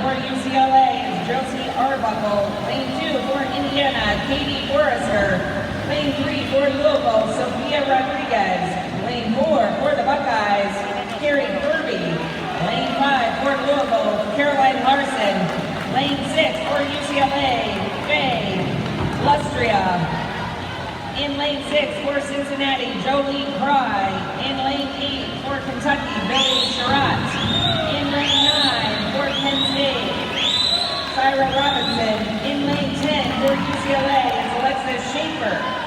for UCLA is Josie Arbuckle. Lane 2 for Indiana, Katie Forrester. Lane 3 for Louisville, Sophia Rodriguez. Lane 4 for the Buckeyes, Carrie Kirby. Lane 5 for Louisville, Caroline Larson. Lane 6 for UCLA, Faye Lustria. In lane 6 for Cincinnati, Jolie Fry. In lane 8 for Kentucky, Billy Sherratt. In lane 9 for Penn State, Syra Robinson. In lane 10 for UCLA is Alexis Schaefer.